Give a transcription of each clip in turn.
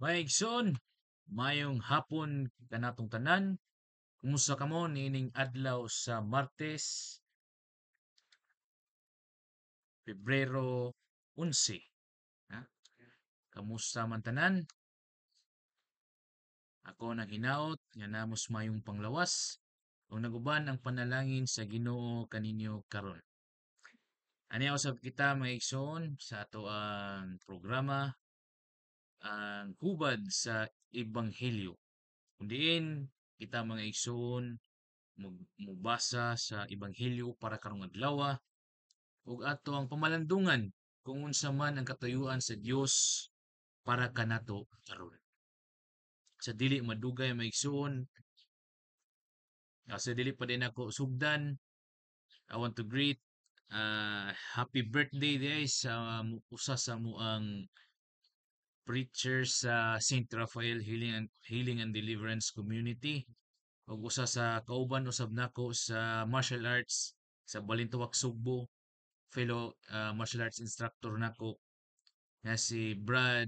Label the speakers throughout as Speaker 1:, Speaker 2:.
Speaker 1: Maigsoon, mayong hapon kanatong tanan. Kumusta kamo niining adlaw sa Martes, Pebrero 11? Ha? Kamusta man tanan? Ako naghinaot nga namos mayong panglawas ug naguban ang panalangin sa Ginoo kaninyo karon. Ani usab kita maigsoon sa ato ang programa ang hubad sa Ebanghelyo. Kung diin kita mga igsoon mubasa sa Ebanghelyo para karong adlaw ug ato ang pamalandungan kung unsa man ang katuyuan sa Dios para kanato karon. Sa dili madugay maigsoon, sa dili pa din ako sugdan, I want to greet happy birthday day sa usa sa muang preacher sa St. Raphael Healing and Deliverance Community ug usa sa kauban usab nako sa martial arts sa Balintawak Sugbo, fellow martial arts instructor nako nga si Brad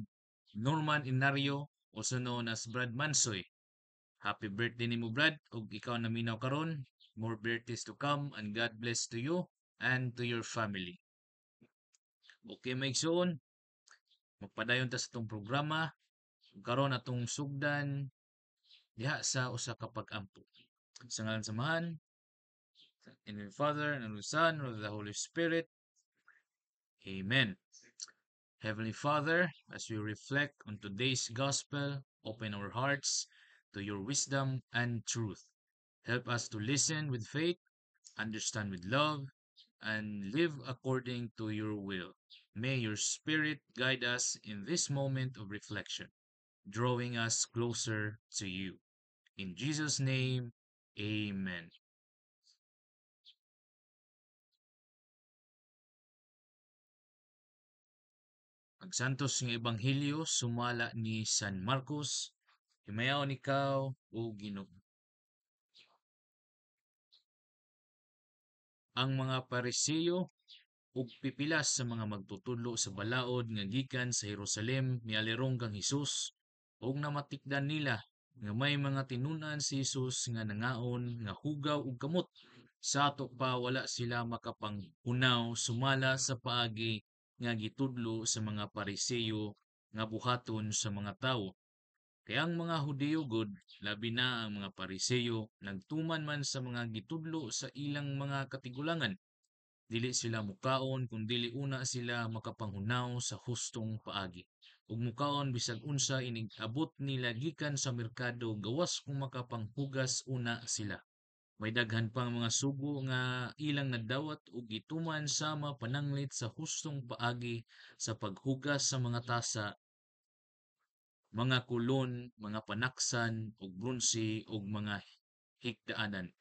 Speaker 1: Norman Inario, also known as Brad Mansoy. Happy birthday nimo Brad ug ikaw naminaw karon. More birthdays to come and God bless to you and to your family. Okay, maigsoon, magpadayon ta sa itong programa. Karon atong sugdan diha sa usa ka pag-ampo. Sa ngalan samahan, in the Father, and of the Son, and of the Holy Spirit. Amen. Heavenly Father, as we reflect on today's gospel, open our hearts to your wisdom and truth. Help us to listen with faith, understand with love, and live according to your will. May your Spirit guide us in this moment of reflection, drawing us closer to you. In Jesus' name, Amen. Ang santos nga ebanghelyo sumala ni San Marcos. Himayaw ikaw o Ginoo. Ang mga Pariseo ug pipilas sa mga magtutudlo sa balaod nga gikan sa Jerusalem mialirong kang Hesus ug namatikdan nila nga may mga tinunan si Hesus nga nangaon nga hugaw ug kamot. Sa ato pa wala sila makapanghunaw sumala sa paagi nga gitudlo sa mga Pariseo nga buhaton sa mga tawo. Kaya ang mga Hudiyo gud, labi na ang mga Pariseo, nagtuman man sa mga gitudlo sa ilang mga katigulangan. Dili sila mukaon kung dili una sila makapanghunaw sa hustong paagi. Ug mukaon bisag unsa inig abot nila gikan sa merkado gawas kung makapanghugas una sila. May daghan pang mga sugo nga ilang nadawat ug gituman sama pananglit sa hustong paagi sa paghugas sa mga tasa, mga kulon, mga panaksan ug bronse ug mga higdaanan.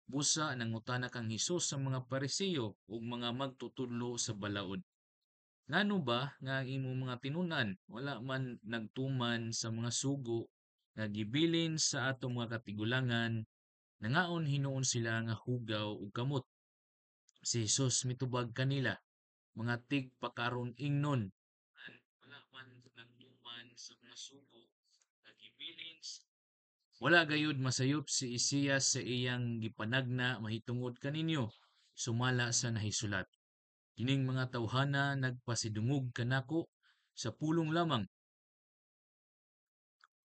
Speaker 1: Busa nangutana kang Hesus sa mga Pariseo ug mga magtutudlo sa balaod. Ngano ba nga ang imong mga tinunan wala man nagtuman sa mga sugo nga gibilin sa atong mga katigulangan, nangaon hinuon sila nga hugaw ug kamot. Si Hesus mitubag kanila, mga tigpakaron ingnon. Wala man nagtuman sa mga sugo nga gibilin wala gayud masayop si Isaias sa iyang gipanagna mahitungod kaninyo, sumala sa nahisulat. Kining mga tawhana nagpasidungog kanako sa pulong lamang,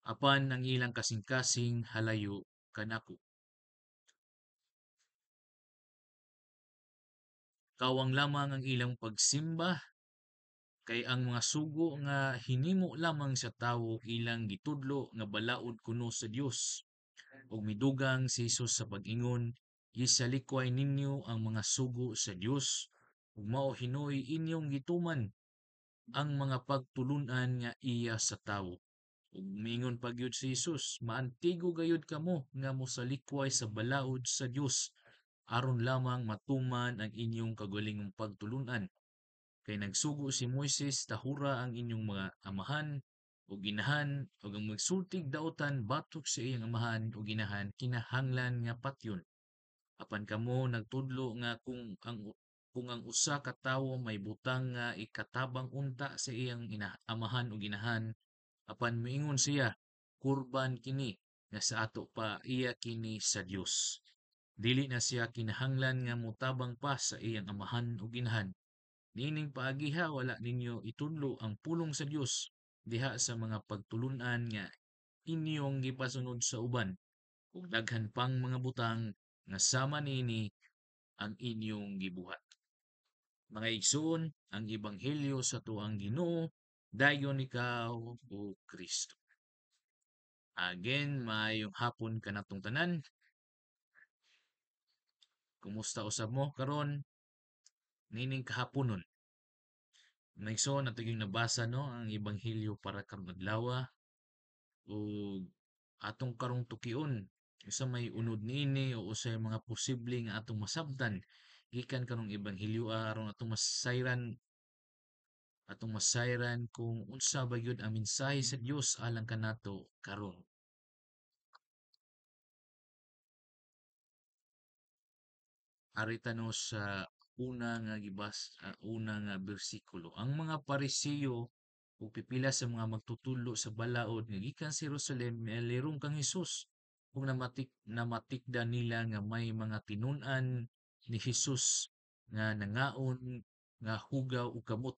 Speaker 1: apan ang ilang kasing-kasing halayo kanako. Kawang lamang ang ilang pagsimba, kay ang mga sugo nga hinimo lamang sa tawo ilang gitudlo nga balaod kuno sa Dios. Ug midugang si Jesus sa pag-ingon, gisalikway ninyo ang mga sugo sa Dios, ug mao hinoy inyong gituman ang mga pagtulunan nga iya sa tawo. Ug miingon pa gyud si Jesus, maantigo gayud kamo nga mosalikway sa balaod sa Dios aron lamang matuman ang inyong kagalingong pagtulunan. Kay nagsugo si Moises tahura ang inyong mga amahan o ginahan ug ang magsultig daotan batok sa iyang amahan o ginahan kinahanglan nga patyon. Apan kamo nagtudlo nga kung ang usa ka tawo may butang nga ikatabang unta sa iyang amahan o ginahan, apan miingon siya, kurban kini nga sa ato pa iya kini sa Dios. Dili na siya kinahanglan nga mutabang pa sa iyang amahan ug inahan. Niining paagiha wala ninyo itudlo ang pulong sa Dios diha sa mga pagtulunan nga inyong gipasunod sa uban ug daghan pang mga butang nga sama niini ang inyong gibuhat. Mga igsoon, ang ebanghelyo sa tuang Ginoo dayon ikaw o Kristo. Again, maayong hapon kanatong tanan. Kumusta usab mo karon nining kahaponon? Maigsoon nato yung nabasa no ang ebanghelyo para karong adlaw ug atong karong tukion usa may unod niini o usay mga posible nga atong masabtan gikan kanong ebanghelyo aron atong masayran kung unsa ba gyud ang mensahe sa Dios alang kanato karon. Arita no sa una nga bersikulo. Ang mga Pariseo o pipila sa mga magtutulo sa balaod nga gikan sa Jerusalem mialirong kang Hesus ug namatikdan nila nga may mga tinun-an ni Hesus nga nangaon nga hugaw ug kamot.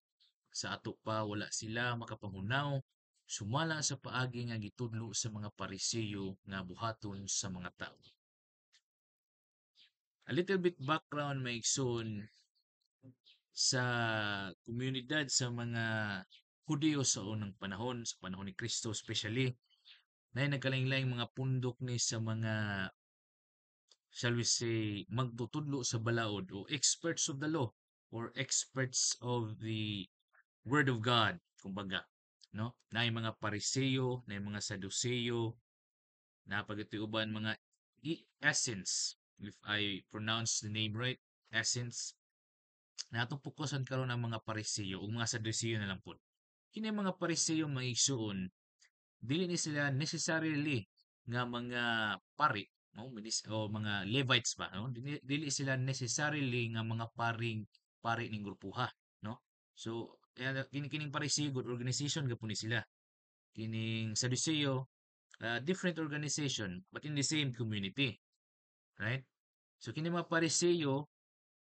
Speaker 1: Sa ato pa wala sila makapangunaw sumala sa paagi nga gitudlo sa mga Pariseo nga buhaton sa mga tao. A little bit background maigsoon sa komunidad sa mga Hudyo sa unang panahon, sa panahon ni Kristo especially, na nagkalain-laing mga pundok ni sa mga, shall we say, magtutudlo sa balaod o experts of the law or experts of the Word of God, kumbaga. No? Na yung mga Pariseo, na yung mga Saduceo, na pagkatiuban mga essence, if I pronounce the name right, essence, na atong pukusan karon ang mga Pariseo o mga Saduceo na lang po. Kini mga Pariseo maigsuon, dili ni sila necessarily nga mga pari, no? O mga Levites ba, no? Dili sila necessarily nga mga pari ning grupuha, no? So, kining Pariseo good organization gapon ni sila. Kining Saduceo, different organization but in the same community, right? So kini mga Pariseo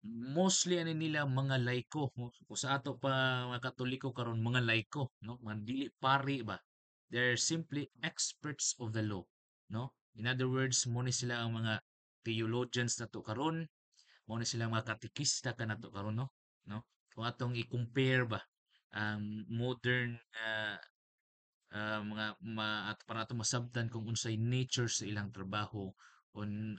Speaker 1: mostly ani nila mga laiko no? Kung sa ato pa mga Katoliko karon mga laiko no mga dili pari ba, they're simply experts of the law, no, in other words mo ni sila ang mga theologians nato karon, mo ni sila ang mga katekista kanato karon, no, kung atong i-compare ba ang modern mga at para nato masabtan kung unsay nature sa ilang trabaho on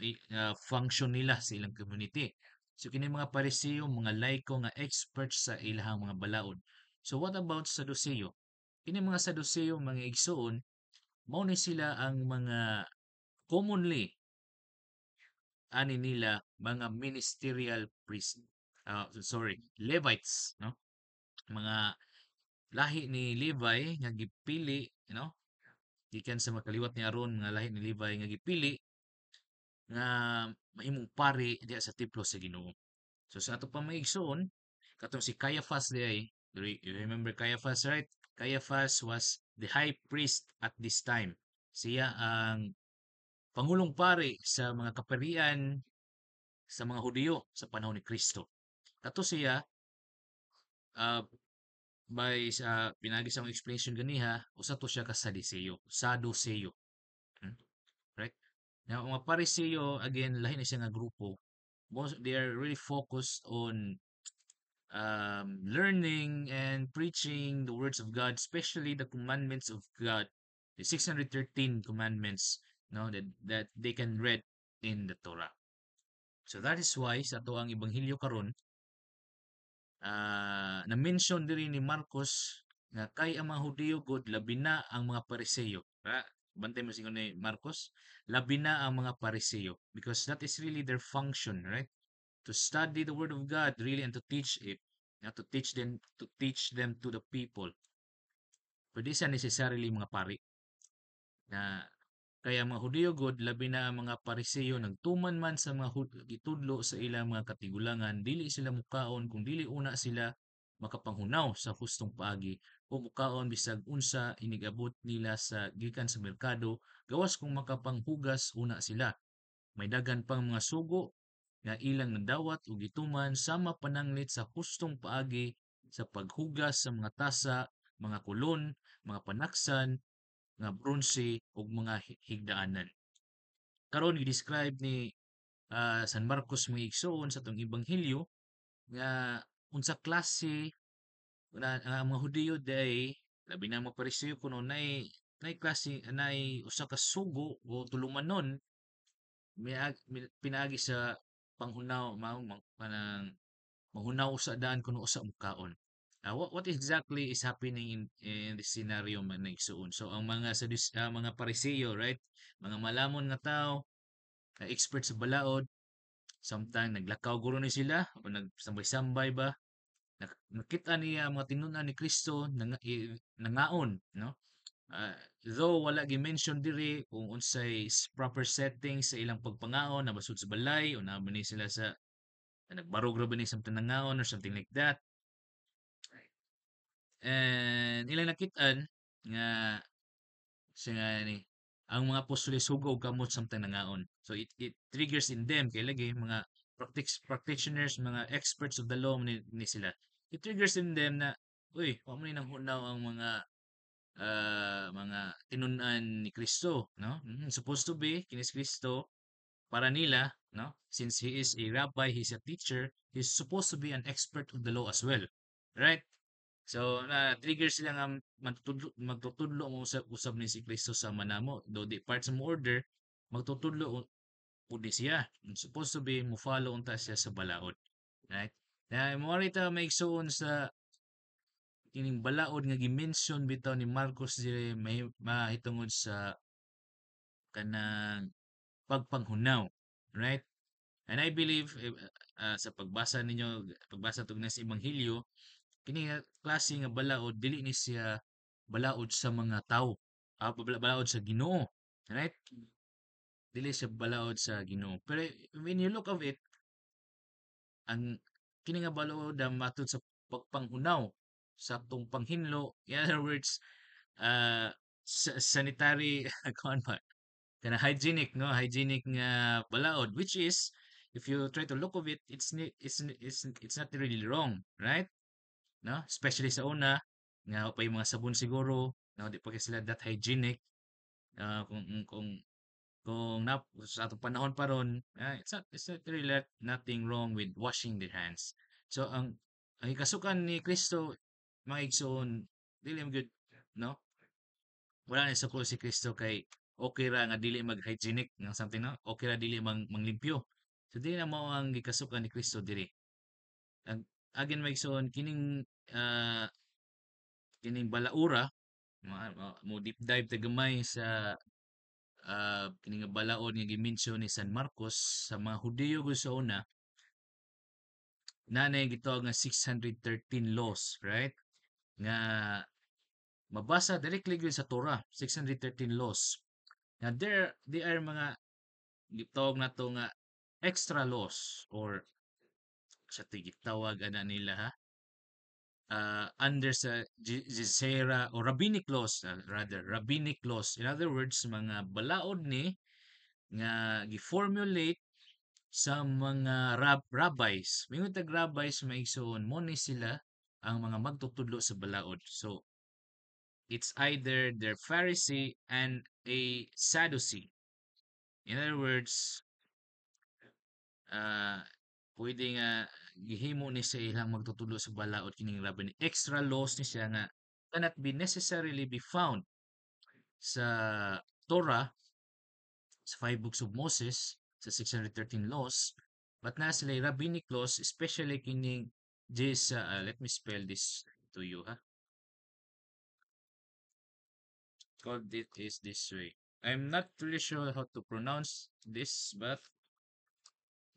Speaker 1: function nila sa ilang community. So kini mga Pariseo, mga laiko nga experts sa ilang mga balaod. So what about Saduceo? Kini mga Saduceo, mga igsoon, mao ni sila ang mga commonly ani nila mga ministerial priest. Sorry, Levites, no? Mga lahi ni Levi nga gipili, gikan sa makaliwat ni Aron nga lahi ni Levi nga gipili nga mahimong pari diha sa templo sa Ginoo. So sa ato pa maigsoon, katong si Caiaphas diay, you remember Caiaphas, right? Caiaphas was the high priest at this time. Siya ang pangulong pari sa mga kaparian sa mga Hudiyo sa panahon ni Kristo. Kato siya, uh, by sa pinagi sa akong explanation ganiha, usa to siya ka Saduseo. Hmm? Right? Now, ang mga Pariseo, again, lahi na siya nga grupo. They are really focused on learning and preaching the words of God, especially the commandments of God, the 613 commandments, no, that they can read in the Torah. So that is why sa to ang ebanghelyo karon, na-mention diri ni Marcos nga kay ang mga Hudiyo gud labi na ang mga Pariseo. Bantay mo singon ni Marcos, labi na ang mga Pariseo because that is really their function, right? To study the word of God really and to teach it, to teach them to the people. Pwede sa necessarily mga pari na kaya mga Hudiyo god labi na ang mga Pariseo nagtuman man sa mga gitudlo sa ilang mga katigulangan dili sila mukaon kung dili una sila makapanghunaw sa hustong paagi o mukaon bisag unsa inigabot nila sa gikan sa merkado gawas kung makapanghugas una sila. May daghan pang mga sugo nga ilang nadawat o gituman sama pananglit sa hustong paagi sa paghugas sa mga tasa, mga kulon, mga panaksan, nga bronse ug mga higdaanan. Karon gi-describe ni San Marcos mga igsoon sa tong ebanghelyo nga unsa klase na ang mga Hudiyo day labi na mga Pariseo kuno nay klase nay usa ka sugo o tulumanon pinaagi sa panghunaw mao kanang manghunaw sa daan kuno usa mukaon. What exactly is happening in this scenario man na igsuon? So ang mga mga Pariseo, right? Mga malamon nga tao, expert sa balaod, sometimes naglakaw guro ni sila o nagsambay-sambay ba. Nakita niya mga tinunan ni Kristo nangaon, no? Ah, though wala gi-mention diri kung unsay proper setting sa ilang pagpangaon na basud sa balay o naman ni sila sa nagbarog ra ba ni sa nangaon or something like that. And ilang nakitaan nga siya nga ni ang mga apostoles sugo og kamot samtang nangaon. So it triggers in them kay lagi mga practitioners, mga experts of the law ni sila. It triggers in them na uy, wa man ni nang hunaw ang mga tinunan ni Kristo, no? Supposed to be kini si Kristo para nila, no? Since he is a rabbi, he's a teacher, he's supposed to be an expert of the law as well. Right? So, na-trigger sila nga magtutudlo mo usab ni si Kristo sa manamo. Though di part sa mo order, magtutudlo po di siya. Supposed to be mo follow unta siya sa balaod. Right? Na mo rita may igsoon sa kining balaod nga gi-mention bitaw ni Marcos dire may mahitungod sa kanang pagpanghunaw. Right? And I believe sa pagbasa tug nas ebanghelyo, kini nga klase nga balaod dili ni siya balaod sa mga tao. Balaod sa Ginoo. Right? Dili siya balaod sa Ginoo. Pero when you look of it, ang kini nga balaod matud sa pagpanghunaw sa atong panghinlo, in other words, sanitary kuan ba kana hygienic, no, hygienic nga balaod, which is if you try to look of it, it's not really wrong, right? No, especially sa una nga pa yung mga sabon siguro no di pa kay sila that hygienic. Kung sa atong panahon pa ron, it's not really nothing wrong with washing their hands. So ang ikasukan ni Kristo mga igsoon dili mo good, no, wala na sa si Kristo kay okay ra nga dili mag-hygienic ng something, no? Okay ra dili manglimpyo. So dili na mao ang gikasukan ni Kristo diri. Ang agin maigsoon ah, kining balaura mo deep dive ta gamay sa kining nga balaod nga gi-mention ni San Marcos sa mga Hudiyo gud sa una nanay gitawag nga 613 laws, right? Nga mabasa directly gyud sa Torah, 613 laws. Now they are mga gitawag nato nga extra laws or sa gitawag ana nila ha under sa Zera or rabbinic laws, rather rabbinic laws, in other words mga balaod ni nga gi-formulate sa mga rabbis. Mingon tag rabbis maigsoon mo ni sila ang mga magtutudlo sa balaod. So it's either they're Pharisee and a Sadducee. In other words, ah pwede nga gihimo ni sa ilang magtutudlo sa balaod kining rabbinic extra laws ni siya nga cannot be necessarily be found sa Torah, sa five books of Moses, sa 613 laws, but na sila rabbinic laws, especially kining this, let me spell this to you, ha? Called it is this way. I'm not really sure how to pronounce this, but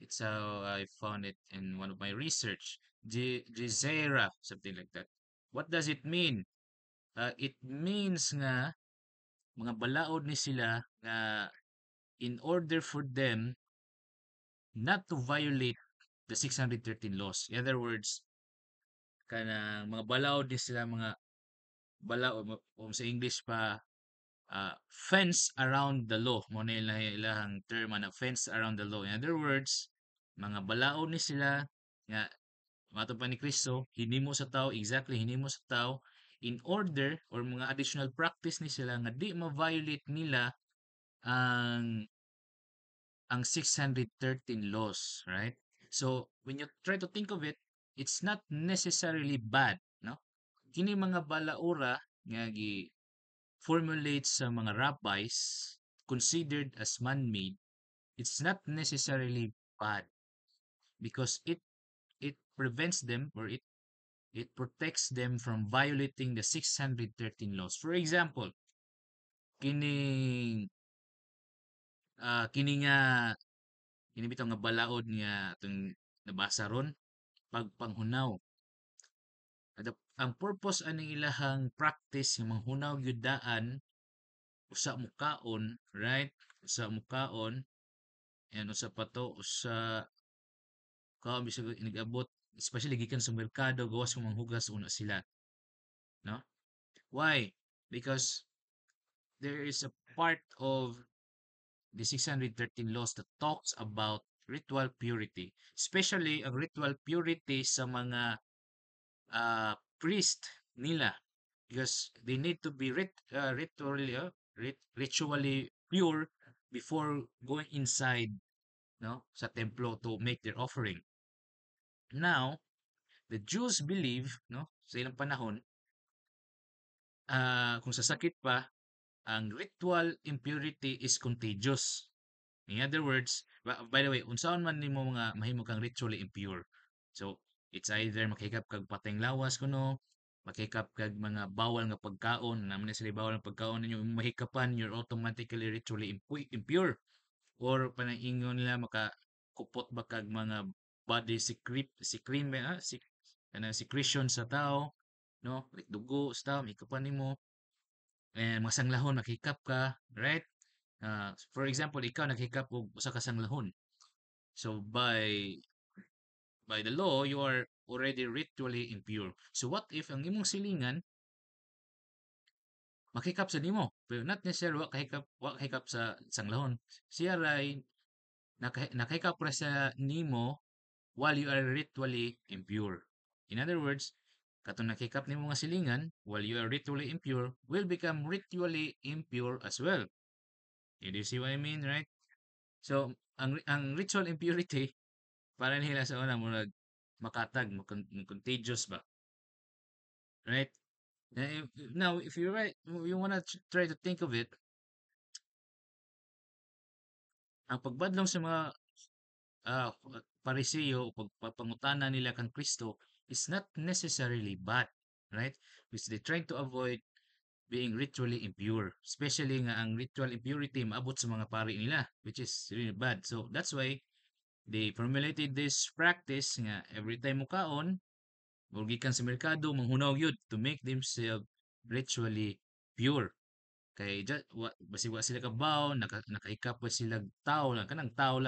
Speaker 1: it's how I found it in one of my research. Gezerah, something like that. What does it mean? It means nga mga balaod ni sila nga in order for them not to violate the 613 laws. In other words, kanang mga balaod ni sila mga balaod sa English pa fence around the law mo na ilahang term na fence around the law. In other words, mga balaod ni sila nga mato pa ni Kristo hinimo sa tao, exactly hinimo sa tao in order or mga additional practice ni sila nga di ma-violate nila ang 613 laws, right? So when you try to think of it, it's not necessarily bad, no? Kini mga balaura nga gi formulate sa mga rabbis considered as man-made, it's not necessarily bad because it prevents them or it protects them from violating the 613 laws. For example, kining kini nga kini bitaw nga balaod nga atong nabasa ron pagpanghunaw. Ang purpose aning ilahang practice nga manghunaw gyud daan usa mo kaon, right? Usa mo kaon and usa pa to usa kaon bisag nag-abot especially gikan sa merkado gawas kung manghugas una sila, no? Why? Because there is a part of the 613 laws that talks about ritual purity, especially ang ritual purity sa mga priest nila because they need to be ritually pure before going inside, no, sa templo to make their offering. Now, the Jews believe, no, sa ilang panahon, kung sa sakit pa, ang ritual impurity is contagious. In other words, by the way, unsaon man nimo mga mahimo kang ritually impure. So, it's either makahikap kag pateng lawas kuno, makahikap kag mga bawal nga pagkaon, naman na sila bawal nga pagkaon ninyo mahikapan, you're automatically ritually impure. Or panaingon nila makakupot ba kag mga body secrete secretion sa tao, no? Like dugo sa tao, mahikapan nimo and masanglahon makikap ka, right? For example, ikaw naghikap og usa ka sanglahon. So by the law, you are already ritually impure. So what if ang imong silingan makikap sa nimo, pero not necessarily wa kahikap sa sanglahon. Siya ray nakahikap ra sa nimo while you are ritually impure. In other words, katong nakikap nimo nga silingan while you are ritually impure will become ritually impure as well. You do see what I mean, right? So, ang ritual impurity para nila sa una murag makatag, contagious ba, right? Now, if you right, you wanna try to think of it, ang pagbadlong sa mga ah, Pariseo o pagpapangutana nila kang Kristo is not necessarily bad, right? Because they trying to avoid being ritually impure. Especially nga ang ritual impurity maabot sa mga pari nila, which is really bad. So that's why they formulated this practice nga every time mo kaon, o gikan sa merkado, manghunaw yun to make themselves ritually pure. Kay basi wa sila kabaw, nakaikap pa sila tao lang, kanang tao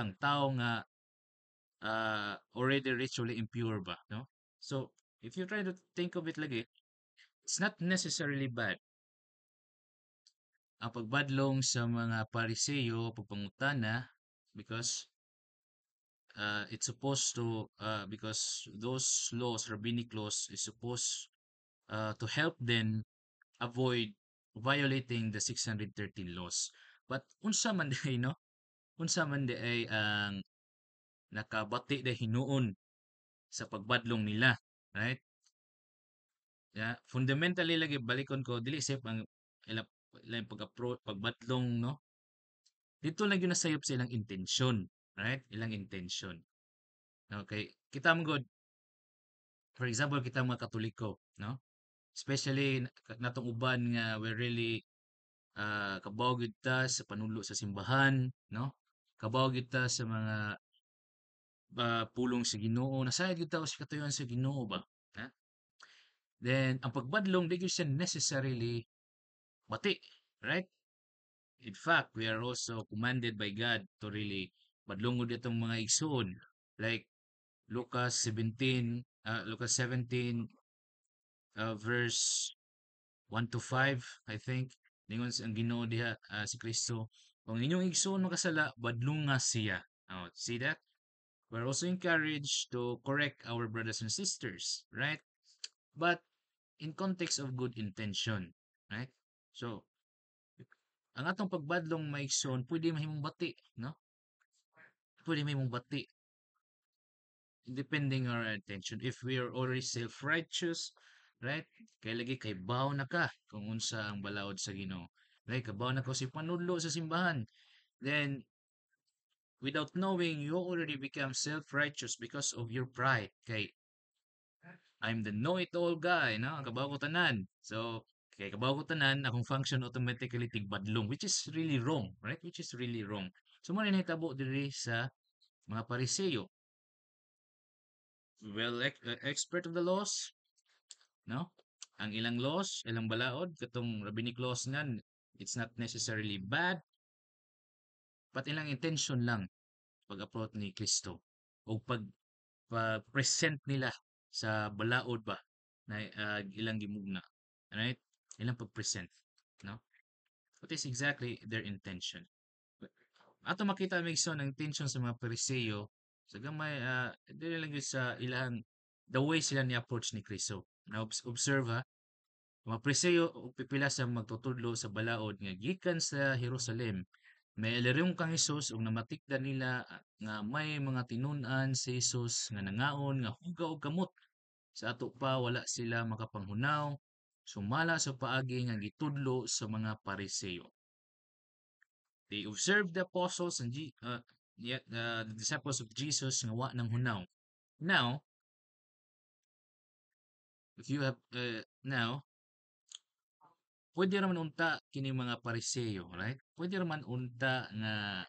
Speaker 1: nga already ritually impure ba, no? So, if you try to think of it lagi, it's not necessarily bad. Ang pagbadlong sa mga Pariseo, pagpangutana, because it's supposed to, because those laws, rabbinic laws, is supposed to help them avoid violating the 613 laws. But unsa man day, no? Unsa man di ay ang nakabati day hinuon sa pagbadlong nila, right? Yeah, fundamentally lagi balikon ko dili sip ang ilang ilang pagbadlong, no? Dito lang yun nasayop sa ilang intensyon, right? Ilang intensyon. Okay, kita mo god, for example, kita mga Katoliko, no? Especially natong uban nga we really kabaw gyud ta sa panulo sa simbahan, no? Kabaw gyud ta sa mga pulong sa Ginoo, nasayod gyud ta sa katuyoan sa Ginoo ba? Ha? Then ang pagbadlong di gyud siya necessarily bati, right? In fact, we are also commanded by God to really badlongod itong mga igsoon like Lucas 17, Lucas 17 verse 1 to 5, I think. Ningon ang Ginoo diha, si Kristo, kung inyong igsoon makasala, badlunga siya. Oh, see that? We're also encouraged to correct our brothers and sisters, right? But in context of good intention, right? So, ang atong pagbadlong maigsoon, pwede mahimong bati, no? Pwede mahimong bati, depending on our intention. If we are already self-righteous, right? Kay lagi kay baw na ka kung unsa ang balaod sa Ginoo. Right? Kabaw na ko si panudlo sa simbahan. Then, without knowing, you already become self-righteous because of your pride. Kay, I'm the know-it-all guy, no? Kabaw ko tanan. So, kay kabaw ko tanan, akong function automatically tigbadlong, which is really wrong, right? Which is really wrong. So, mo rin hitabo diri sa mga Pariseyo. Well, expert of the laws, no? Ang ilang laws, ilang balaod, katong rabbinic laws nga, it's not necessarily bad, but ilang intention lang pag-approach ni Kristo o pag-present nila sa balaod ba na ilang gimugna. Right? Ilang pag-present, no? What is exactly their intention? Ato makita may iso ng intention sa mga Pariseo sa gamay dili lang gyud sa ilang the way sila ni approach ni Kristo. Na observe ha, mga Pariseo ug pipila sa magtutudlo sa balaod nga gikan sa Jerusalem. May aliryong kang Hesus ug namatikdan nila nga may mga tinun-an si Hesus nga nangaon nga hugaw og kamot. Sa ato pa wala sila makapanghunaw. Sumala sa paagi nga gitudlo sa mga Pariseo. They observed the apostles and yet the disciples of Jesus nga wa nang hunaw. Now, if you have now, pwede raman unta kini mga Pariseo, right? Pwede raman unta nga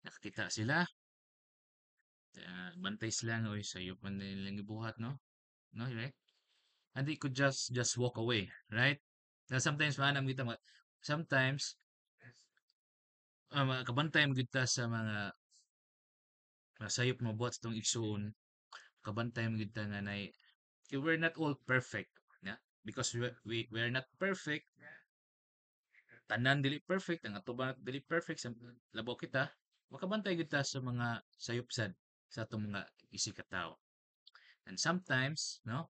Speaker 1: nakakita sila, bantay sila nga oy sayo pa nilang gibuhat, no? No, right? And they could just walk away, right? Now sometimes maanam kita sometimes kabantay mo kita sa mga sayop mo buhat sa tong igsoon, kabantay mo kita nga nay we're not all perfect, yeah? Because we are not perfect, tanan dili perfect, ang atubang dili perfect sa labaw kita, makabantay kita sa mga sayopsan sa atong mga isig ka tawo. And sometimes, no,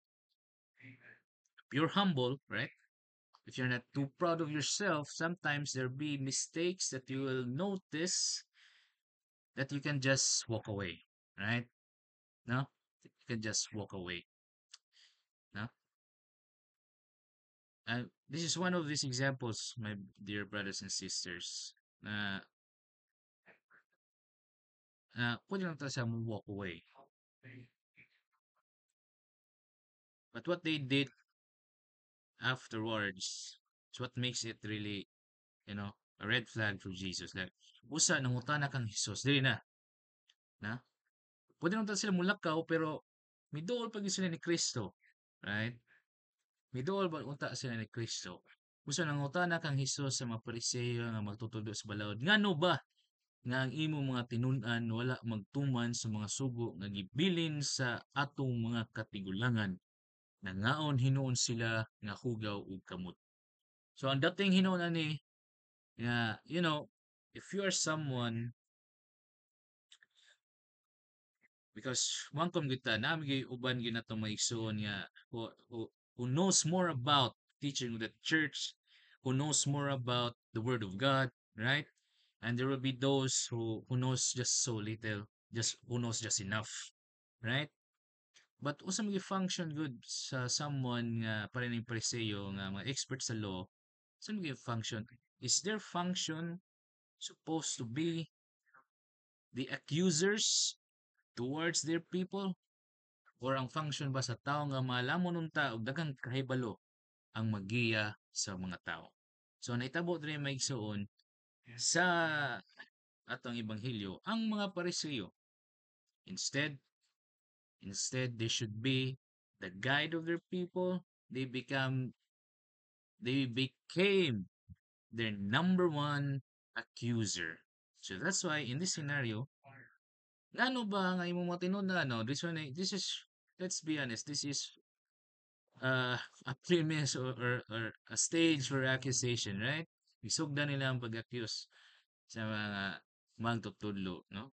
Speaker 1: if you're humble, right? If you're not too proud of yourself, sometimes there be mistakes that you will notice that you can just walk away, right? No, you can just walk away. No, and this is one of these examples, my dear brothers and sisters. Pwede lang tayo sa walk away. But what they did afterwards is what makes it really, a red flag for Jesus. Like, usa nangutana kang Jesus, dili na. Pwede naman sila mulakaw, pero miduol pag sila ni Kristo. Right? Miduol ba unta sila ni Kristo. Usa nangutana kang Jesus sa mga Pariseo nga magtutudo sa balaod. Ngano ba nga ang imo mga tinun-an wala magtuman sa mga sugo nga gibilin sa atong mga katigulangan? Nangaon hinuon sila nga hugaw ug kamot. So ang dating hinuon ani nga if you are someone, because one kom kita nami gyud uban gyud natong maigsoon nga who knows more about teaching of the church, who knows more about the word of God, right? And there will be those who knows just so little, just who knows just enough, right? But usa may function good sa someone nga parening preseo nga mga expert sa law, sa may function is their function supposed to be the accusers towards their people, or ang function ba sa tao nga malamon unta og daghang kahibalo ang magiya sa mga tao. So nahitabo diri maigsoon sa atong ebanghelyo ang mga Pariseo, instead they should be the guide of their people. They became their number one accuser. So that's why in this scenario, ano ba nga imong mga tinun-an, no? This is, let's be honest, this is a premise or a stage for accusation, right? Isugdan nila ang pag-accuse sa mga magtutudlo, no?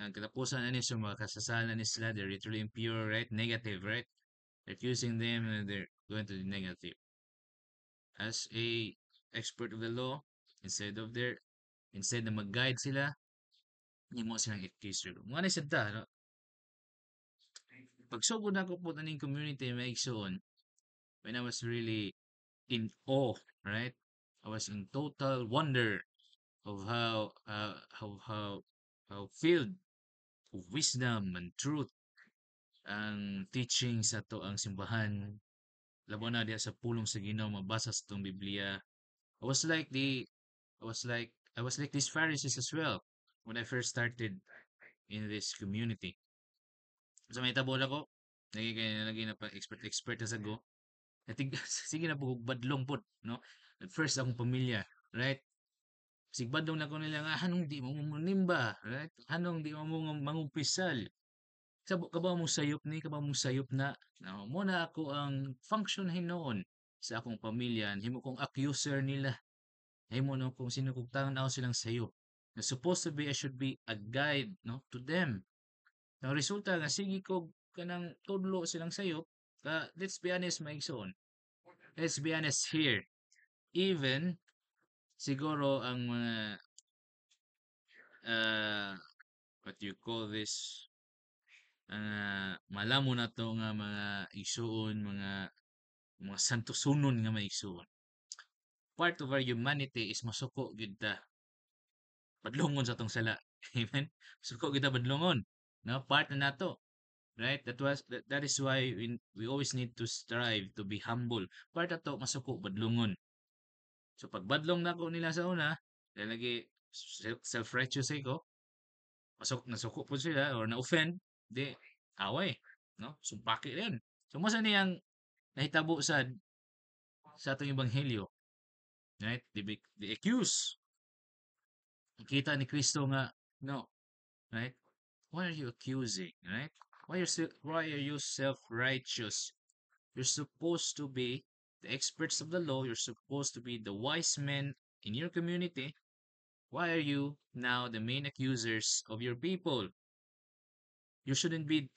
Speaker 1: Ang katapusan ani sa mga kasasalan ni sila, they're literally impure, right? Negative, right? Accusing them and they're going to the negative. As a expert of the law, instead na mag-guide sila, hindi mo silang accuser. Mga na sada, no? Pagsugod ako po taning community may igsoon, when I was really in awe, right? I was in total wonder of how filled of wisdom and truth ang teaching sa to ang simbahan, labo na diya sa pulong sa Ginoo mabasa sa tong Biblia. I was like the I was like these Pharisees as well when I first started in this community. So may tabol ako, lagi na pa expert na sa go. Natig sige na po badlong pod, no? At first akong pamilya, right? Sigbadong na ko nila nga hanong di mo munimba, right? Hanong di mo mangumpisal. Kabaw mo sayop ni, kabaw mo sayop na. No, mo na ako ang function hinoon sa akong pamilya. Himo kong accuser nila. Himo no kung sino kong tanaw silang sayop. Na supposed to be, I should be a guide, no, to them. Ang resulta nga sige ko kanang tudlo silang sayop. Let's be honest, maigsoon. Let's be honest here. Even siguro ang mga what you call this, malamo na to nga mga igsuon, mga santusunon nga may igsuon. Part of our humanity is masuko gyud ta badlongon sa tong sala. Amen. Suko gyud ta badlongon. No, part na nato. Right? That is why we always need to strive to be humble. Part ato masuko badlongon. So pag badlong nako nila sa una, dahil lagi self-righteous ko, nasuko po sila or na-offend, di away, no? Sumpaki rin. So masa niyang nahitabo sa atong ebanghelyo, right? The accuse. Kita ni Kristo nga, no, right? Why are you accusing, right? Why are you self-righteous? You're supposed to be the experts of the law. You're supposed to be the wise men in your community. Why are you now the main accusers of your people? You should be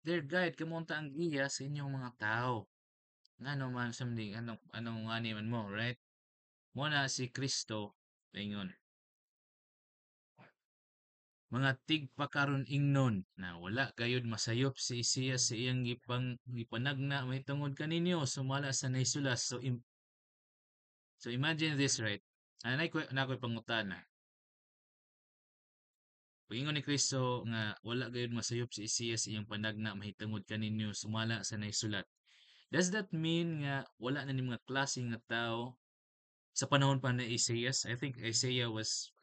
Speaker 1: their guide. Kamunta ang giya sa inyong mga tao. Ano man something, anong ani man mo, right? Muna si Kristo, ingon, mga tigpakaron ingnon na wala gayud masayop si Isaias sa iyang gipanagna mahitungod kaninyo sumala sa naisulas. So imagine this, right? Nakoy pangutana. Pag-ingon ni Kristo nga wala gayud masayop si Isaias sa iyang panagna mahitungod kaninyo sumala sa naisulat. Does that mean nga wala na ni mga klase nga tao sa panahon pa ni Isaias? I think Isaiah was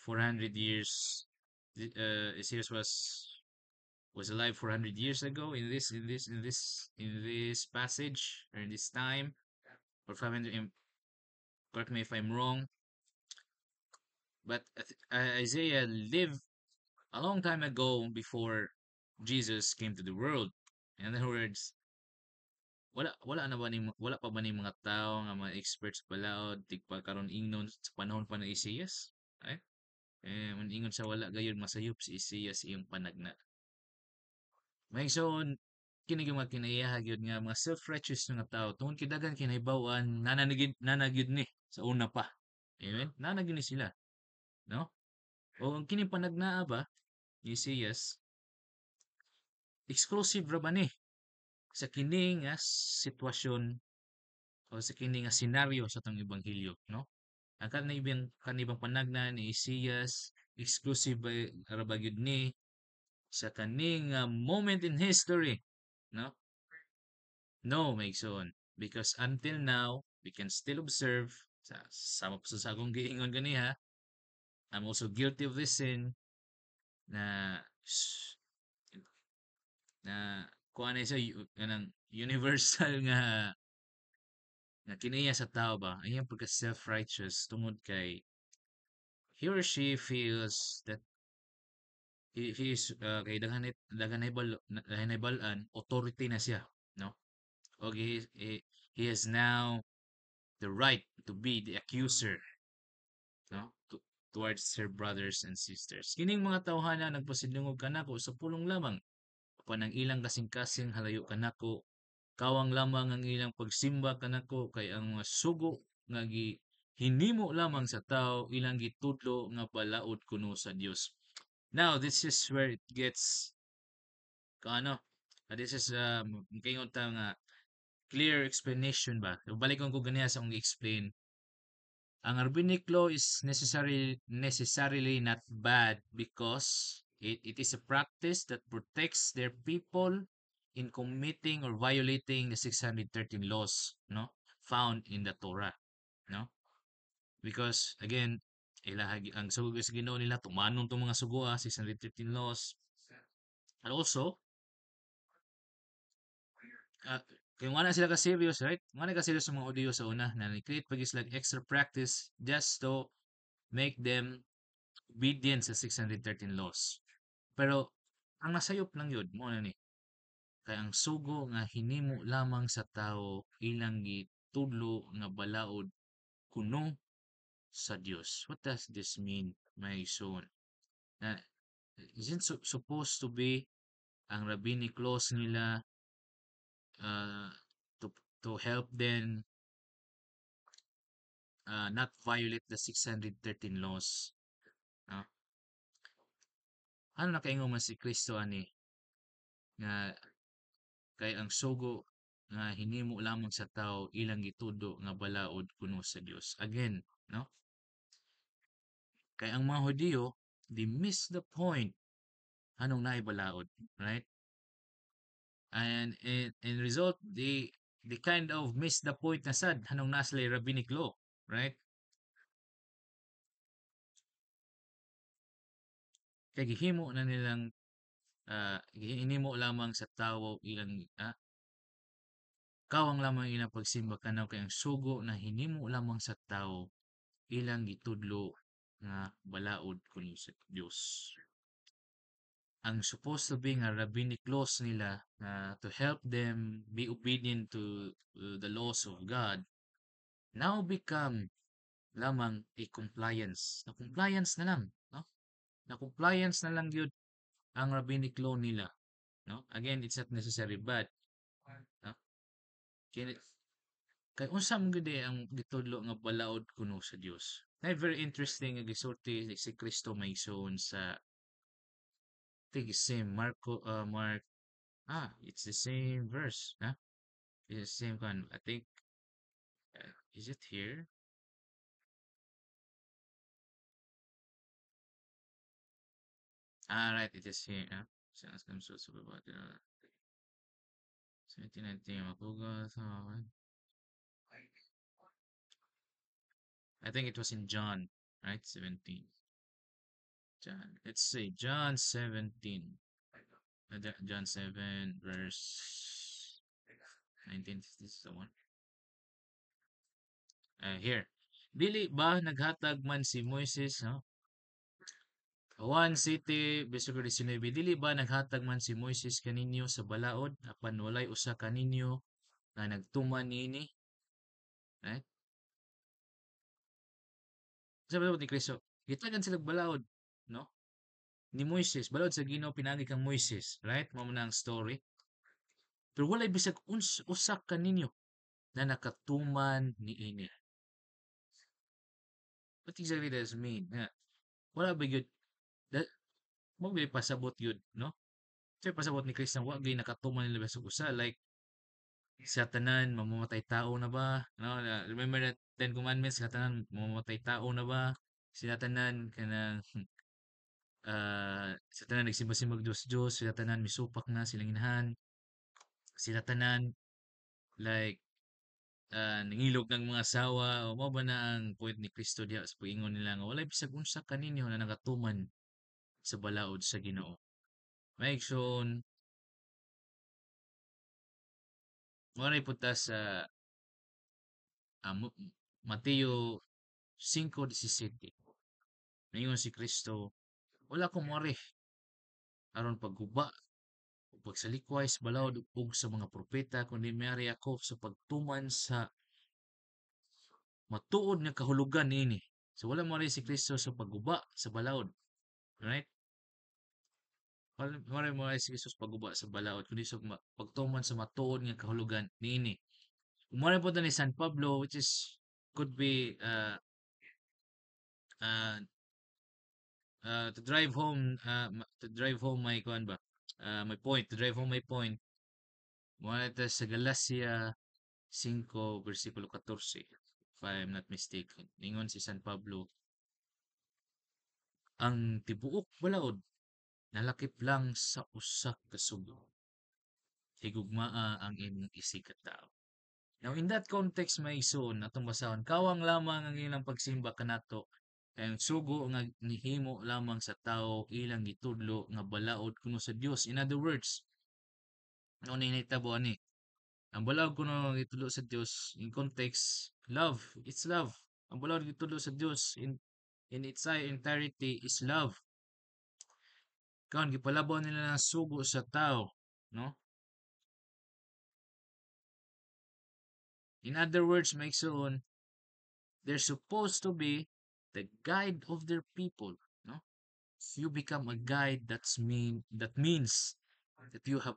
Speaker 1: 400 years. Isaiah was alive 400 years ago in this passage or in this time. Or 500, correct me if I'm wrong. But Isaiah lived a long time ago before Jesus came to the world. In other words, wala pa ba ni mga tao nga mga experts balaod tigpakaron ingnon sa panahon pa ng Isaias? Ay? Ingon sa wala gayon masayop si Isaias iyong panagna. May igsoon kini mga kinaiyaha gyud nga mga self-righteous nga tao tungod kay daghan kinahibawaan nanagid ni sa una pa. Amen. Nanagid ni sila, no? O ang kini panagnaa ba ni Isaias exclusive ra ba ni sa kini nga sitwasyon o sa kini nga senaryo sa tong ebanghelyo, no? Ang kanibang panagna ni Isaias exclusive ra ba gyud ni sa kaning moment in history, no? No, Maigsoon. Because until now, we can still observe sa sa akong giingon ganiha, I'm also guilty of this sin na na kuha na siya kanang universal nga kinaiya sa tao ba ang iyang pagka self-righteous tungod kay he or she feels that he is kay daghan na authority na siya, no? Okay, he has now the right to be the accuser, no? Towards her brothers and sisters. Kining mga tawhana nagpasidungog kanako sa pulong lamang. Apan ang ilang kasing-kasing halayo kanako, kawang lamang ang ilang pagsimba kanako kay ang mga sugo nga hinimo lamang sa tao ilang gitudlo nga balaod kuno sa Dios. Now, this is where it gets kaano, this is kaingon ta nga clear explanation ba. Balik ko ganiya sa akong explain. Ang rabbinic law is necessarily not bad because it is a practice that protects their people in committing or violating the 613 laws, no, found in the Torah, no? Because again, ang sugo sa Ginoo nila tumanon tong mga sugo 613 laws. And also, kaya wala sila ka-serious, right? Wala ka-serious sa mga audio sa una na create pag is like extra practice just to make them obedient sa 613 laws. Pero ang nasayop lang yun mo na ni kay ang sugo nga hinimo lamang sa tao ilang gitudlo nga balaod kuno sa Dios. What does this mean, my son? Na isn't supposed to be ang rabbinic laws nila uh, to help them not violate the 613 laws. No? Ano nakaingon man si Kristo ani nga kay ang sugo nga hinimo lamang sa tao ilang gitudo nga balaod kuno sa Dios. Again, no? Kay ang mga Hudiyo, they miss the point anong naibalaod, right? And in result, they kind of miss the point na sad anong nasa rabbinic law, right? Kay gihimo na nilang hinimo lamang sa tao ilang kawang lamang ilang pagsimba kanaw kay ang sugo na hinimo lamang sa tao ilang gitudlo nga balaod kuno sa Dios. Ang supposed to be nga rabbinic laws nila to help them be obedient to the laws of God now become lamang a compliance. Na compliance na lang, no? Na compliance na lang yun ang rabbinic law nila, no? Again, it's not necessary but no? Kini kay unsa man gid ang gitudlo nga balaod kuno sa Dios. Na very interesting nga gisulti si Kristo maigsoon sa I think it's same Mark it's the same verse, huh? It's the same one. I think is it here? Right, it is here, huh? Sounds comes so super about 1719 mapugas. I think it was in John, right? 17. John. Let's see. John 17. John 7 verse 19. This is the one. Here. Dili ba naghatag man si Moises, no? Juan City, versículo 19. Dili ba naghatag man si Moises kaninyo sa balaod apan walay usa kaninyo nga nagtuman niini? Right? Sabi ni Kristo, gitagan sila balaod, no? Ni Moises, balaod sa Ginoo pinagi kang Moises, right? Mao man ang story. Pero walay bisag usa kaninyo na nakatuman niini. What exactly does mean? Wala ba gyud that mo pasabot gyud, no? Sa pasabot ni Kristo wa gyud nakatuman nila sa usa like sa tanan mamamatay tao na ba? No, remember that Ten Commandments sa tanan mamamatay tao na ba? Sila tanan kanang sa tanan nagsimba-simbag Diyos-Diyos, sila tanan misupak na silang inahan, sila tanan like nangilog ng mga asawa o mao ba na ang point ni Kristo diha sa pag-ingon nila nga walay bisag unsa kaninyo na nagatuman sa balaod sa Ginoo. Maigsoon, moray punta sa Mateo 5:17. Naingon si Kristo, wala ko more aron pagguba pagsalikway sa balaod ug sa mga propeta kundi mayari ako sa pagtuman sa matuod nga kahulugan niini. So wala mo rin si Kristo sa pagguba sa balaod, right? Wala mo rin si Kristo sa pagguba sa balaod kundi sa pagtuman sa matuod nga kahulugan niini. Umari po ni San Pablo, which is could be uh, to drive home my kuan ba, my point, to drive home my point. Muna ito sa Galacia 5 versikulo 14, if I am not mistaken. Ningon si San Pablo, ang tibuok balaod nalakip lang sa usa ka sugo. Higugmaa ang imong isig ka tao. Now in that context may ison atong basahon, kawang lamang ang ilang pagsimba kanato kay ang sugo nga nihimo lamang sa tao ilang gitudlo nga balaod kuno sa Dios. In other words, ano ni nahitabo ani? Ang balaod kuno nga gitudlo sa Dios in context, love. It's love. Ang balaod gitudlo sa Dios in its entirety is love. Karon gipalabaw nila ng sugo sa tao, no? In other words, maigsoon, they're supposed to be the guide of their people, no? If you become a guide, that means that you have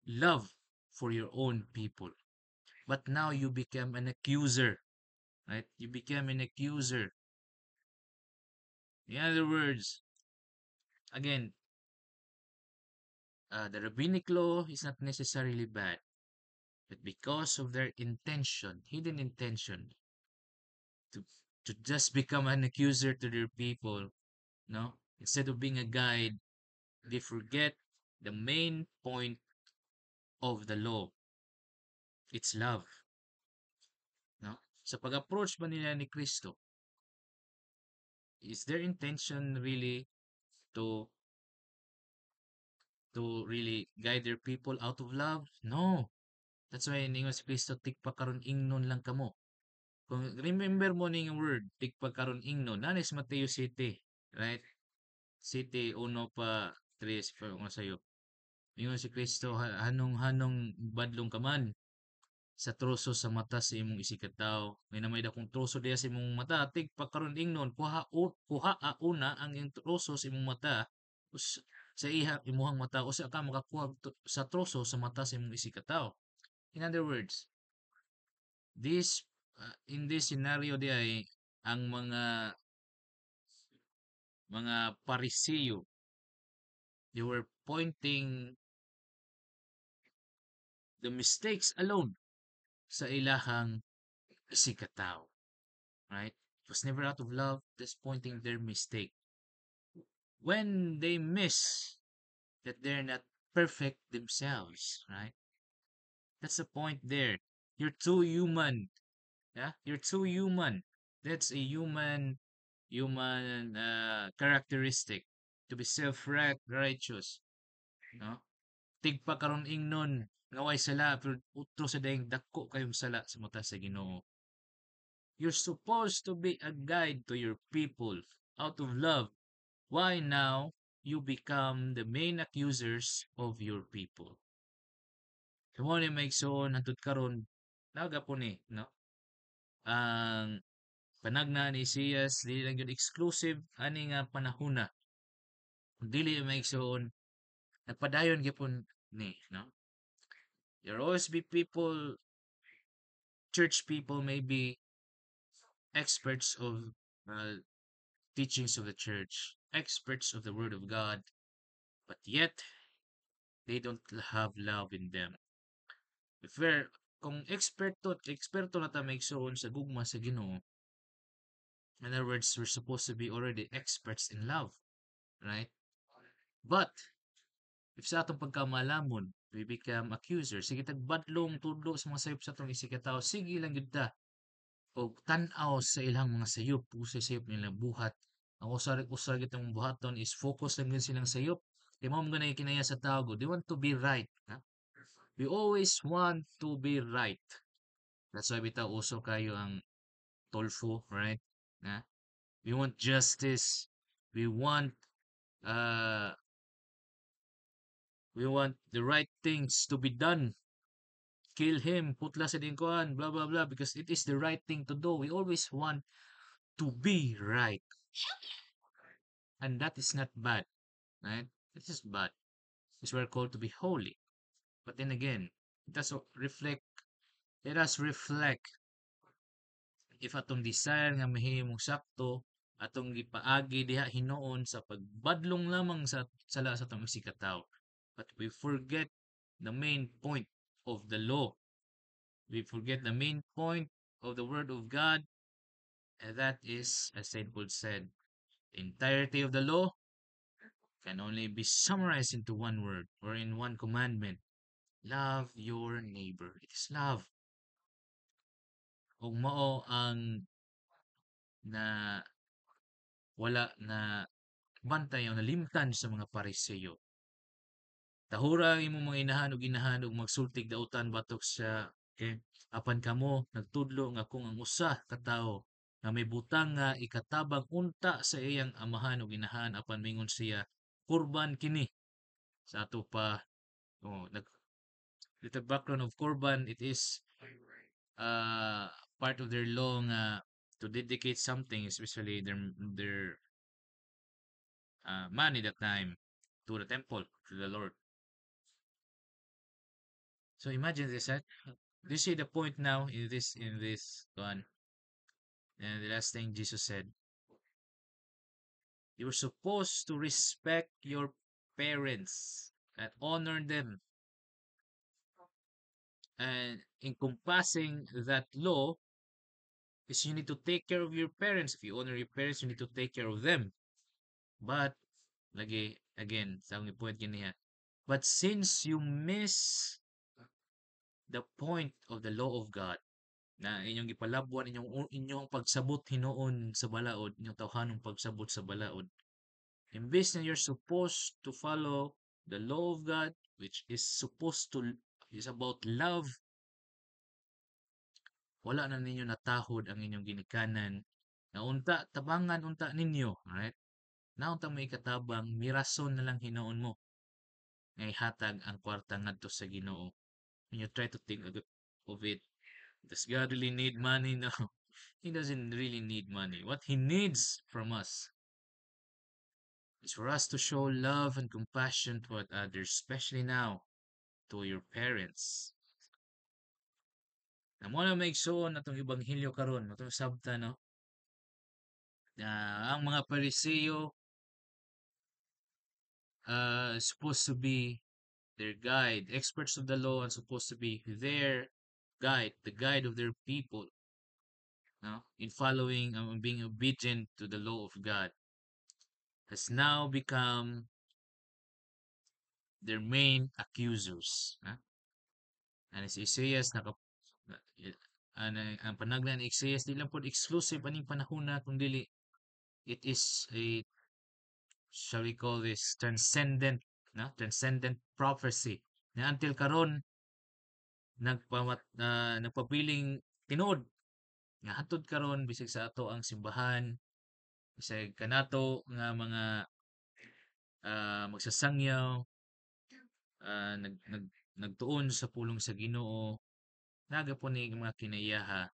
Speaker 1: love for your own people. But now you become an accuser, right? You become an accuser. In other words, again, the rabbinic law is not necessarily bad, but because of their intention, hidden intention, to to just become an accuser to their people, no? Instead of being a guide, they forget the main point of the law. It's love, no? Sa pag-approach ba nila ni Kristo, is their intention really to really guide their people out of love? No. That's why ningon si Kristo, tigpa karon ingnon lang kamo. Kung remember mo ning word, tigpa karon ingnon, nanis Mateo City, right? City, uno pa, 3, pa nga sa'yo. Ingon si Kristo, hanong-hanong badlong ka man sa troso sa mata sa imong isikataw. May namay dakong troso diya sa imong mata, tigpa karon ingnon, kuha una ang iyong troso sa imong mata, sa imuhang mata, o sa ka makakuha sa troso sa mata sa imong isikataw. In other words, this in this scenario di ay ang mga Pariseo, they were pointing the mistakes alone sa ilahang sikataw, right? It was never out of love, just pointing their mistake. When they miss that they're not perfect themselves, right? That's the point there. You're too human. Yeah, you're too human. That's a human characteristic to be self-righteous, no? Tigpa karon ingnon ngaway sala pero utro sa daing dako kayong sala sa mata sa Ginoo. You're supposed to be a guide to your people out of love. Why now you become the main accusers of your people? Kamo ni maigsoon hangtod karon naga po ni, no? Ang panagna ni Isaias dili lang yun exclusive ani nga panahuna. Dili maigsoon nagpadayon gyapon ni, no? There always be people, church people maybe experts of uh, teachings of the church, experts of the word of God, but yet they don't have love in them. If we're kung eksperto na ta maigsoon sa gugma sa Ginoo, in other words, we're supposed to be already experts in love, right? But if sa atong pagkamalamon, we become accusers, sige tagbadlong tudlo sa mga sayop sa atong isikataw, sige lang gyud ta og tan-aw sa ilang mga sayop, usay sayop nilang buhat. Ang usar gitong buhaton is focus lang din silang sayop. Kay mao mga kinaya sa tao, they want to be right. Ha? We always want to be right. That's why bitaw uso kayo ang Tolfo, right? Na? We want justice. We want uh We want the right things to be done. Kill him, putla sa dingkuan, blah blah blah, because it is the right thing to do. We always want to be right, and that is not bad, right? It is bad because we're called to be holy. But then again, it does reflect. Let us reflect if atong desire nga mahimong sakto atong gipaagi diha hinoon sa pagbadlong lamang sa sala sa atong isikataw. But we forget the main point of the law. We forget the main point of the word of God, and that is, as St. Paul said, the entirety of the law can only be summarized into one word or in one commandment. Love your neighbor. It is love. Ug mao ang na wala na bantay o nalimtan sa mga Pariseo. Tahura imong mga inahan ug inahan ug magsultig dautan batok sa okay? Apan kamo nagtudlo nga kung ang usa ka tawo nga may butang nga ikatabang unta sa iyang amahan ug inahan apan mingon siya kurban kini sa ato pa nag the background of kurban, it is uh part of their law nga to dedicate something, especially their money that time to the temple, to the Lord. So imagine this, right? Do you see the point now in this one? And the last thing Jesus said, you were supposed to respect your parents and honor them. And encompassing that law is you need to take care of your parents. If you honor your parents, you need to take care of them. But lagi again, sa akong point kiniha. But since you miss the point of the law of God, na inyong gipalabuan inyong pagsabot hinoon sa balaod, inyong tawhanong pagsabot sa balaod. Imbes na you're supposed to follow the law of God, which is about love, wala na ninyo natahod ang inyong ginikanan na unta tabangan unta ninyo, right? Na unta may katabang mirason na lang hinoon mo ngay hatag ang kwarta ngadto sa Ginoo. When you try to think of it, does God really need money? No. He doesn't really need money. What he needs from us is for us to show love and compassion toward others, especially now to your parents. Na mo na make sure na itong Ebanghelyo karon, itong sabta, no? Na ang mga Pariseo supposed to be their guide. Experts of the law are supposed to be their guide, the guide of their people, no? In following and being obedient to the law of God, has now become their main accusers. And si Isaiah ang panaglan ni Isaiah di lang po exclusive aning panahon na kung dili it is a, shall we call this, transcendent prophecy na until karon nagpabiling tinod nga hatud karon bisag sa ato ang simbahan, bisag kanato nga mga magsasangyaw, nagtuon sa pulong sa Ginoo, naga po ni mga kinaiyaha.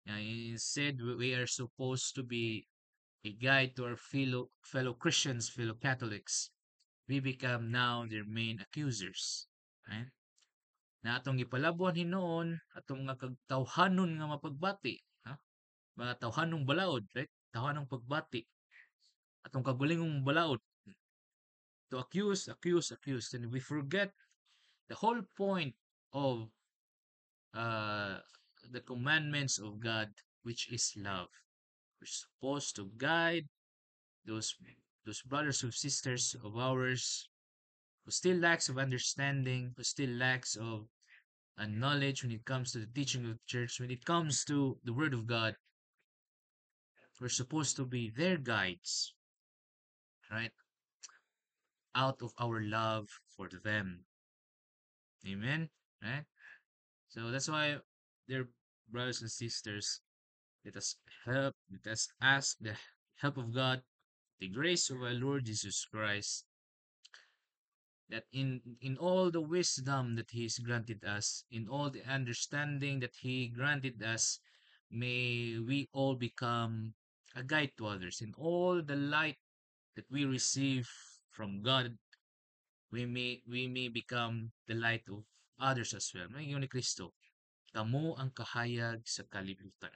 Speaker 1: Instead, we are supposed to be a guide to our fellow Christians, fellow Catholics. We become now their main accusers. Right? Na atong gipalabuhan hinoon, atong mga kagtawhanon nga mapagbati. Ha? Mga tawhanong balaod, right? Tawhanong pagbati. Atong kagulingong balaod. To accuse, accuse, accuse. And we forget the whole point of uh, the commandments of God, which is love. We're supposed to guide those those brothers and sisters of ours who still lacks of understanding, who still lacks of knowledge when it comes to the teaching of the church, when it comes to the word of God. We're supposed to be their guides, right? Out of our love for them. Amen. Right? So that's why, dear brothers and sisters, let us ask the help of God, the grace of our Lord Jesus Christ, that in all the wisdom that He's granted us, in all the understanding that He granted us, may we all become a guide to others. In all the light that we receive from God, we may become the light of others as well. Ngayon ni Kristo, kamo ang kahayag sa kalibutan.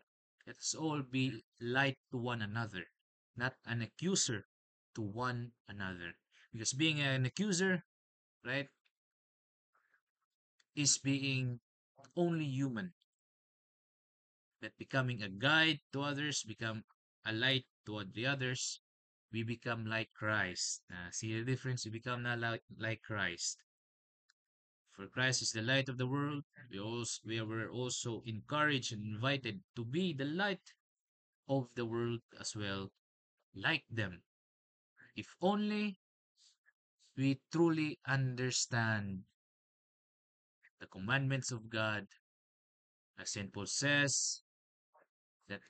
Speaker 1: Let us all be light to one another, not an accuser to one another. Because being an accuser, right, is being only human. That becoming a guide to others, become a light to the others, we become like Christ. See the difference? We become not like Christ. For Christ is the light of the world. We were also encouraged and invited to be the light of the world as well, like them. If only we truly understand the commandments of God, as St. Paul says, that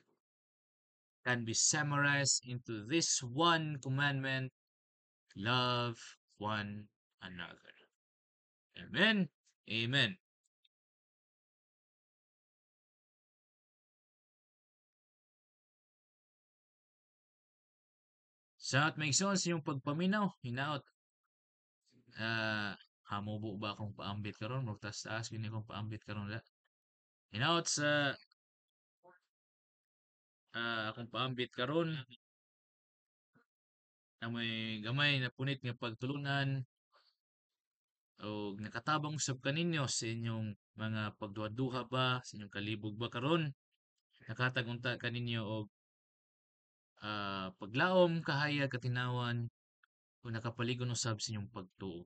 Speaker 1: can be summarized into this one commandment: love one another. Amen. Amen. Sa at maigsoon sa iyong pagpaminaw, hinaot, ah, hamubo ba akong paambit karon? Murag taas gini akong paambit karon la. Hinaot sa akong paambit karon na may gamay na punit nga pagtulunan o nakatabang usab kaninyo sa inyong mga pagduha-duha ba, sa inyong kalibog ba karon? Nakatag unta kaninyo og paglaom kahayag katinawan o nakapaligon usab sa inyong pagtuo.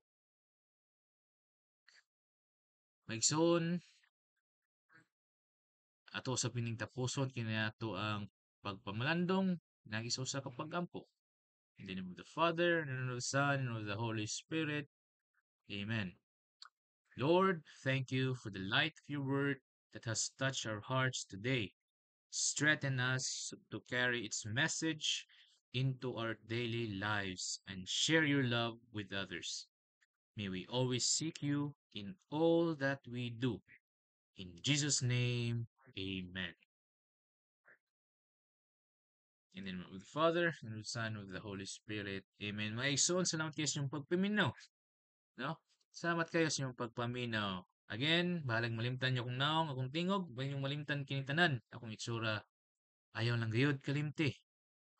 Speaker 1: Maigsoon, ato sa pining tapuson kini ato ang pagpamalandong nagi sa usa ka pag-ampo. In the name of the Father, and of the Son, and of the Holy Spirit. Amen. Lord, thank you for the light of your word that has touched our hearts today. Strengthen us to carry its message into our daily lives and share your love with others. May we always seek you in all that we do. In Jesus' name, amen. In the name of the Father, and of the Son, and of the Holy Spirit. Amen. Maigsoon, salamat kayo sa inyong pagpiminaw. No? Salamat kayo sa inyong pagpaminaw. Again, bahalang malimtan niyo kung naong akong tingog, bahalang malimtan kinitanan, akong itsura. Ayaw lang gayod kalimti.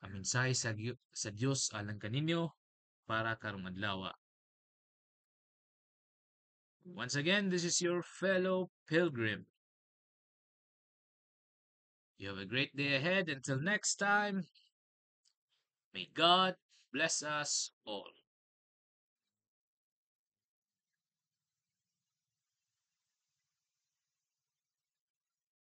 Speaker 1: Ang mensahe sa Dios alang kaninyo para karong adlaw. Once again, this is your fellow pilgrim. You have a great day ahead. Until next time, may God bless us all.